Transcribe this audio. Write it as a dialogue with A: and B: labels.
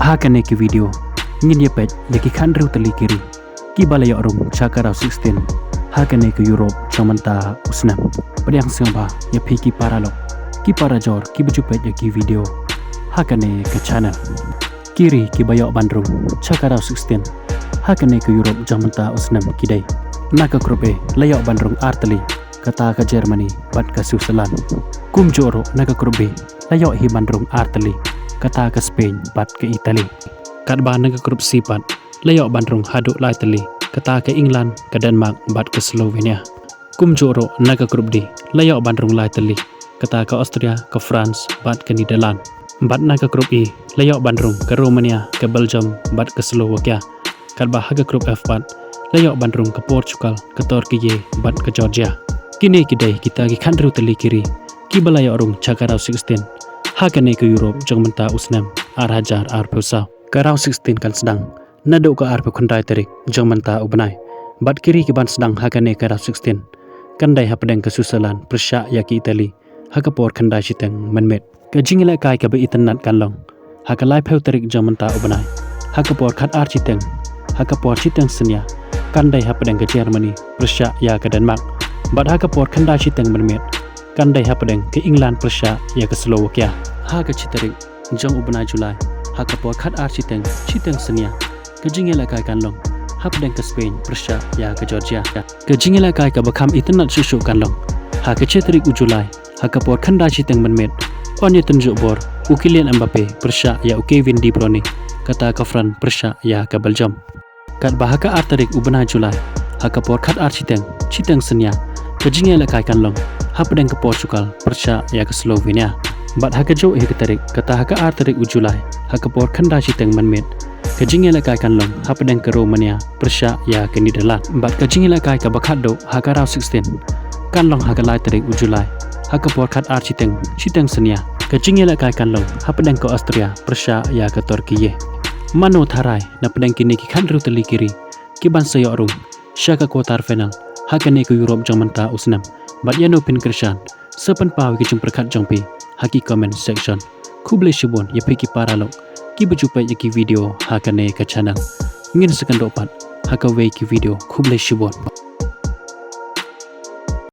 A: Hakane ki video ngin ye pet ye ki khan ru tali kiri ki bala yo rum chakara 16 hakane ki Europe chamanta usnam padang singba ye phi ki paralo ki parajor ki baju pet ye ki video hakane ke channel kiri ki bayo bandrum chakara 16 hakane ki Europe chamanta usnam kidai naka krope layo bandrung artali kata ke Germany bat ke Switzerland kum joro naka krobe layo hi bandrung artali kata ke Spain bat ke Italy kat ban naka krop sipat layo bandrung haduk la Italy kata ke England ke Denmark bat ke Slovenia kum joro naka krop di layo bandrung la Italy kata ke Austria ke France bat ke Netherlands bat naka krop i layo bandrung ke Romania ke Belgium bat ke Slovakia kat bah haga krop F bat layo bandrung ke Portugal ke Turkiye bat ke Georgia kini kidai kita ki khandru tali kiri ki balayo rung chakara 16 hakane ke Europe jong menta usnam arhajar arpusau karau 16 kan sedang nado ke arpe khandai tarik jong menta ubnai bat kiri ki ban sedang hakane karau 16 kandai hapadeng ke Switzerland Prussia ya ki Italy hakapor khandai chiteng manmet ke jingila kai ke be internet kanlong hakalai pheu tarik jong menta ubnai hakapor khat ar chiteng hakapor chiteng senya kandai hapadeng ke Germany Prussia ya ke Denmark bat hakapor khandai chiteng manmet kandai hapadeng ke England Prussia ya ke Slovakia haga chitarik jong ubnai Julai hakapor khat ar chiteng senia ke jingila kai kanlong hapadeng ke Spain Prussia ya ke Georgia ke jingila kai ke bakam internet susu kanlong haga chitarik Julai hakapor khandai chiteng manmet onye tunjuk bor Kylian Mbappe Prussia ya Kevin De Bruyne kata ke Fran Prussia ya ke Belgium kat bahaka ar tarik ubnai Julai hakapor khat ar chiteng senia ke jingila kai kanlong hapadeng ke Portugal Prussia ya ke Slovenia bat haka jo he tarik kata haka ar tarik Julai hakapor khanda chiteng manmet ke jingela kai kanlong hapadeng ke Romania Prussia ya ke Netherlands bat ke jingela kai ke bakhado haka raw 16 kanlong haka lai tarik Julai hakapor khat ar chiteng senia ke jingela kai kanlong hapadeng ke Austria Prussia ya ke Turkiye mano tharai na padeng kini ki khandru tali kiri ki ban sayo rum shaka quarter final hakane ke Europe jamanta usnam bat yano pin krishan sepan pawi ki jumperkhat jongpi haki comment section kuble shibon ye peki paralo ki bejupai ye ki video hakane ke channel ngin sekan dopat haka we ki video kuble shibon